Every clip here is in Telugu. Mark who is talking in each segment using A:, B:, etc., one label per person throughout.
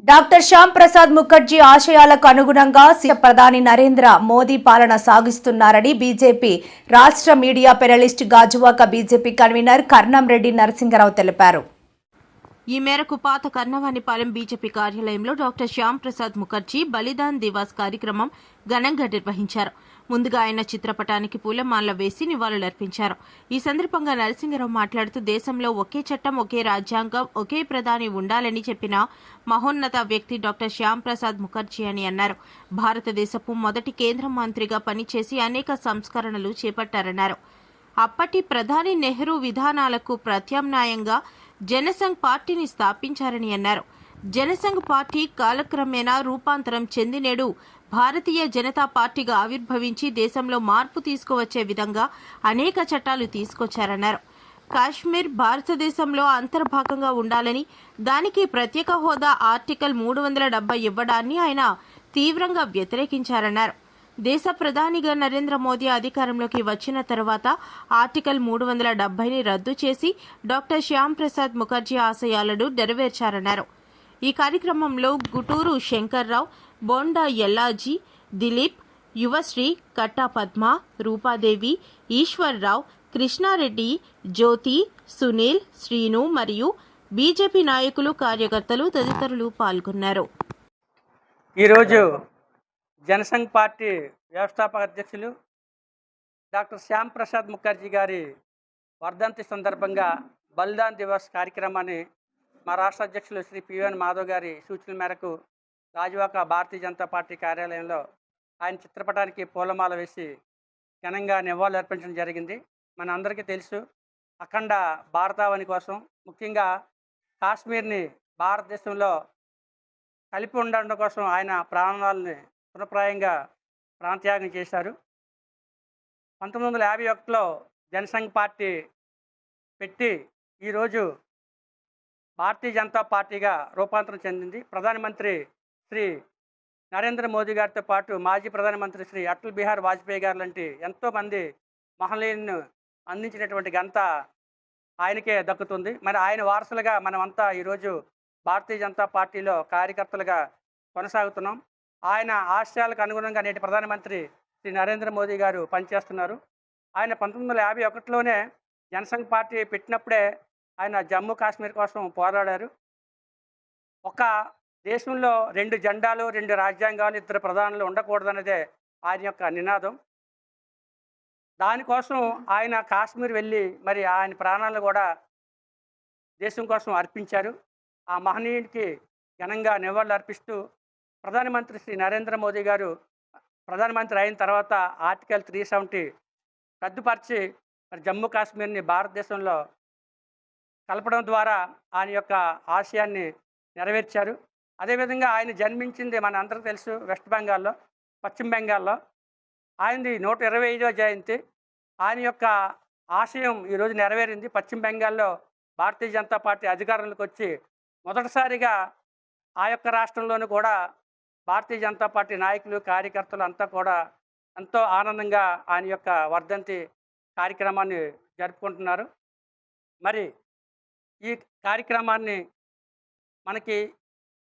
A: డాక్టర్ శ్యామ్ ప్రసాద్ ముఖర్జీ ఆశయాలకు అనుగుణంగా ప్రధాని నరేంద్ర మోదీ పాలన సాగిస్తున్నారని బీజేపీ రాష్ట్ర media panelist Gajuwaka BJP convener Karnamreddy Narasingarao తెలిపారు.
B: ఈ మేరకు పాత కర్ణవానిపాలెం బీజేపీ కార్యాలయంలో డాక్టర్ శ్యామ్ ప్రసాద్ ముఖర్జీ బలిదాన్ దివాస్ కార్యక్రమం ఘనంగా నిర్వహించారు. ముందుగా ఆయన చిత్రపటానికి పూలమాల వేసి నివాళులర్పించారు. ఈ సందర్భంగా నరసింగరావు మాట్లాడుతూ దేశంలో ఒకే చట్టం, ఒకే రాజ్యాంగం, ఒకే ప్రధాని ఉండాలని చెప్పిన మహోన్నత వ్యక్తి డాక్టర్ శ్యామ్ ప్రసాద్ ముఖర్జీ అని అన్నారు. భారతదేశపు మొదటి కేంద్ర మంత్రిగా పనిచేసి అనేక సంస్కరణలు చేపట్టారన్నారు. అప్పటి ప్రధాని నెహ్రూ విధానాలకు ప్రత్యామ్నాయంగా జనసంఘ్ పార్టీని స్థాపించారని అన్నారు. జనసంఘ్ పార్టీ కాలక్రమేణా రూపాంతరం చెంది నేడు భారతీయ జనతా పార్టీగా ఆవిర్భవించి దేశంలో మార్పు తీసుకువచ్చే విధంగా అనేక చట్టాలు తీసుకొచ్చారన్నారు. కాశ్మీర్ భారతదేశంలో అంతర్భాగంగా ఉండాలని, దానికి ప్రత్యేక హోదా ఆర్టికల్ 370 ఇవ్వడాన్ని ఆయన తీవ్రంగా వ్యతిరేకించారన్నారు. దేశ ప్రధానిగా నరేంద్ర మోదీ అధికారంలోకి వచ్చిన తర్వాత ఆర్టికల్ 370ని రద్దు చేసి డాక్టర్ శ్యామ్ ప్రసాద్ ముఖర్జీ ఆశయాలను నెరవేర్చారన్నారు. ఈ కార్యక్రమంలో గుటూరు శంకర్రావు, బోండా ఎల్లాజీ, దిలీప్, యువశ్రీ, కట్టా పద్మ, రూపాదేవి, ఈశ్వర్రావు, కృష్ణారెడ్డి, జ్యోతి, సునీల్, శ్రీను మరియు బీజేపీ నాయకులు, కార్యకర్తలు తదితరులు పాల్గొన్నారు.
C: ఈరోజు జనసంఘ్ పార్టీ వ్యవస్థాపక అధ్యక్షులు డాక్టర్ శ్యామ్ ప్రసాద్ ముఖర్జీ గారి వర్ధంతి సందర్భంగా బలిదాన్ దివస్ కార్యక్రమాన్ని మా రాష్ట్ర అధ్యక్షులు శ్రీ పివిఎన్ మాధవ్ గారి సూచనల మేరకు గాజువాక భారతీయ జనతా పార్టీ కార్యాలయంలో ఆయన చిత్రపటానికి పూలమాల వేసి ఘనంగా నివాళులు అర్పించడం జరిగింది. మన అందరికీ తెలుసు, అఖండ భారతావని కోసం, ముఖ్యంగా కాశ్మీర్ని భారతదేశంలో కలిపి ఉండడం కోసం ఆయన ప్రాణాలని పునఃప్రాయంగా ప్రాణత్యాగం చేశారు. 1951లో జనసంఘ్ పార్టీ పెట్టి ఈరోజు భారతీయ జనతా పార్టీగా రూపాంతరం చెందింది. ప్రధానమంత్రి శ్రీ నరేంద్ర మోదీ గారితో పాటు మాజీ ప్రధానమంత్రి శ్రీ అటల్ బిహారీ వాజ్పేయి గారు లాంటి ఎంతోమంది మహనీయులను అందించినటువంటి ఘనత ఆయనకే దక్కుతుంది. మరి ఆయన వారసులుగా మనమంతా ఈరోజు భారతీయ జనతా పార్టీలో కార్యకర్తలుగా కొనసాగుతున్నాం. ఆయన ఆశయాలకు అనుగుణంగా నేటి ప్రధానమంత్రి శ్రీ నరేంద్ర మోదీ గారు పనిచేస్తున్నారు. ఆయన 1951లోనే జనసంఘ్ పార్టీ పెట్టినప్పుడే ఆయన జమ్మూ కాశ్మీర్ కోసం పోరాడారు. ఒక దేశంలో 2 జెండాలు, 2 రాజ్యాంగాలు, 2 ప్రధానులు ఉండకూడదన్నదే ఆయన యొక్క నినాదం. దానికోసం ఆయన కాశ్మీర్ వెళ్ళి మరి ఆయన ప్రాణాలను కూడా దేశం కోసం అర్పించారు. ఆ మహనీయుడికి ఘనంగా నివాళులు అర్పిస్తూ ప్రధానమంత్రి శ్రీ నరేంద్ర మోదీ గారు ప్రధానమంత్రి అయిన తర్వాత ఆర్టికల్ 370 రద్దుపరిచి మరి జమ్మూ కాశ్మీర్ని భారతదేశంలో కలపడం ద్వారా ఆయన యొక్క ఆశయాన్ని నెరవేర్చారు. అదేవిధంగా ఆయన జన్మించింది మన అందరికీ తెలుసు, వెస్ట్ బెంగాల్లో, పశ్చిమ బెంగాల్లో. ఆయనది 125వ జయంతి. ఆయన యొక్క ఆశయం ఈరోజు నెరవేరింది. పశ్చిమ బెంగాల్లో భారతీయ జనతా పార్టీ అధికారంలోకి వచ్చి మొదటిసారిగా ఆ యొక్క రాష్ట్రంలోనూ కూడా భారతీయ జనతా పార్టీ నాయకులు, కార్యకర్తలు అంతా కూడా ఎంతో ఆనందంగా ఆయన యొక్క వర్ధంతి కార్యక్రమాన్ని జరుపుకుంటున్నారు. మరి ఈ కార్యక్రమాన్ని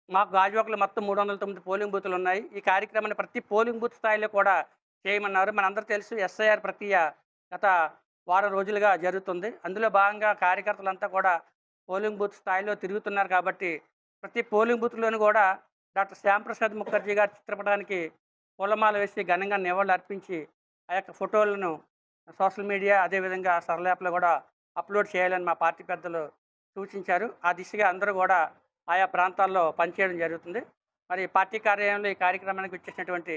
C: మాకు గాజువాకలో మొత్తం 309 పోలింగ్ బూతులు ఉన్నాయి. ఈ కార్యక్రమాన్ని ప్రతి పోలింగ్ బూత్ స్థాయిలో కూడా చేయమన్నారు. మనందరూ తెలుసు, ఎస్ఐఆర్ ప్రక్రియ గత వారం రోజులుగా జరుగుతుంది. అందులో భాగంగా కార్యకర్తలంతా కూడా పోలింగ్ బూత్ స్థాయిలో తిరుగుతున్నారు. కాబట్టి ప్రతి పోలింగ్ బూత్లోనూ కూడా డాక్టర్ శ్యామ్ ప్రసాద్ ముఖర్జీ గారి చిత్రపటానికి పూలమాల వేసి ఘనంగా నివాళులు అర్పించి ఆ యొక్క ఫోటోలను సోషల్ మీడియా అదేవిధంగా సరళ యాప్లో కూడా అప్లోడ్ చేయాలని మా పార్టీ పెద్దలు సూచించారు. ఆ దిశగా అందరూ కూడా ఆయా ప్రాంతాల్లో పనిచేయడం జరుగుతుంది. మరి పార్టీ కార్యాలయంలో ఈ కార్యక్రమానికి వచ్చేసినటువంటి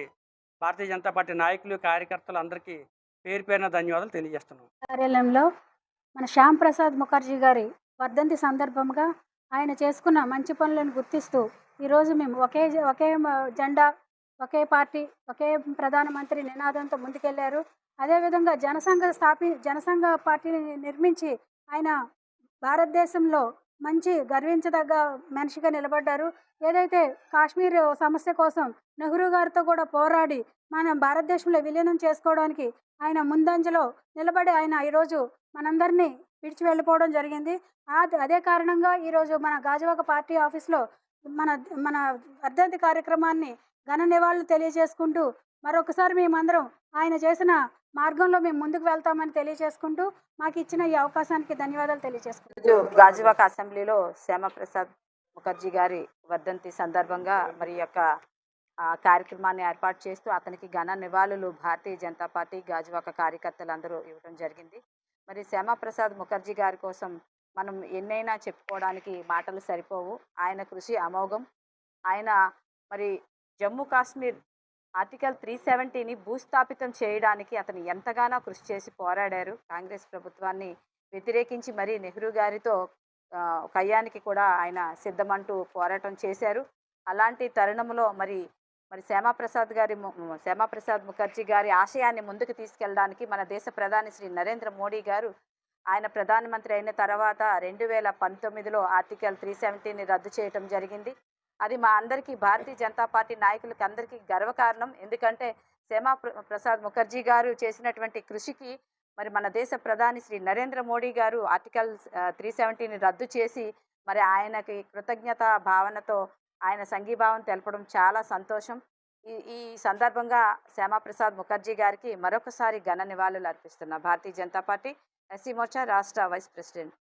C: భారతీయ జనతా పార్టీ నాయకులు, కార్యకర్తలు అందరికీ పేరు పేరున ధన్యవాదాలు తెలియజేస్తున్నాం.
D: కార్యాలయంలో మన శ్యామ్ ప్రసాద్ ముఖర్జీ గారి వర్ధంతి సందర్భంగా ఆయన చేసుకున్న మంచి పనులను గుర్తిస్తూ ఈరోజు మేము ఒకే జెండా, ఒకే పార్టీ, ఒకే ప్రధానమంత్రి నినాదంతో ముందుకెళ్లారు. అదేవిధంగా జనసంఘ పార్టీని నిర్మించి ఆయన భారతదేశంలో మంచి గర్వించదగ్గ మనిషిగా నిలబడ్డారు. ఏదైతే కాశ్మీర్ సమస్య కోసం నెహ్రూ గారితో కూడా పోరాడి మన భారతదేశంలో విలీనం చేసుకోవడానికి ఆయన ముందంజలో నిలబడి ఆయన ఈరోజు మనందరినీ విడిచి వెళ్ళిపోవడం జరిగింది. అదే కారణంగా ఈరోజు మన గాజువాక పార్టీ ఆఫీస్లో మన మన వర్ధంతి కార్యక్రమాన్ని ఘన నివాళులు తెలియజేసుకుంటూ మరొకసారి మేమందరం ఆయన చేసిన మార్గంలో మేము ముందుకు వెళ్తామని తెలియజేసుకుంటూ మాకు ఇచ్చిన ఈ అవకాశానికి ధన్యవాదాలు తెలియజేసుకుంటాం.
E: ఈరోజు గాజువాక అసెంబ్లీలో శ్యామప్రసాద్ ముఖర్జీ గారి వర్ధంతి సందర్భంగా మరి ఈ యొక్క కార్యక్రమాన్ని ఏర్పాటు చేస్తూ అతనికి ఘన నివాళులు భారతీయ జనతా పార్టీ గాజువాక కార్యకర్తలందరూ ఇవ్వడం జరిగింది. మరి శ్యామప్రసాద్ ముఖర్జీ గారి కోసం మనం ఎన్నైనా చెప్పుకోవడానికి మాటలు సరిపోవు. ఆయన కృషి అమోఘం. ఆయన మరి జమ్మూ కాశ్మీర్ ఆర్టికల్ 370ని భూస్థాపితం చేయడానికి అతను ఎంతగానో కృషి చేసి పోరాడారు. కాంగ్రెస్ ప్రభుత్వాన్ని వ్యతిరేకించి మరి నెహ్రూ గారితో కయ్యానికి కూడా ఆయన సిద్ధమంటూ పోరాటం చేశారు. అలాంటి తరుణంలో మరి శ్యామప్రసాద్ ముఖర్జీ గారి ఆశయాన్ని ముందుకు తీసుకెళ్ళడానికి మన దేశ ప్రధాని శ్రీ నరేంద్ర మోడీ గారు ఆయన ప్రధానమంత్రి అయిన తర్వాత 2019లో ఆర్టికల్ 370ని రద్దు చేయటం జరిగింది. అది మా అందరికీ భారతీయ జనతా పార్టీ నాయకులకి అందరికీ గర్వకారణం. ఎందుకంటే శ్యామప్రసాద్ ముఖర్జీ గారు చేసినటువంటి కృషికి మరి మన దేశ ప్రధాని శ్రీ నరేంద్ర మోడీ గారు ఆర్టికల్ 370ని రద్దు చేసి మరి ఆయనకి కృతజ్ఞత భావనతో ఆయన సంఘీభావం తెలపడం చాలా సంతోషం. ఈ సందర్భంగా శ్యామప్రసాద్ ముఖర్జీ గారికి మరొకసారి ఘన నివాళులు అర్పిస్తున్న భారతీయ జనతా పార్టీ ఎస్సీ మోర్చా రాష్ట్ర వైస్ ప్రెసిడెంట్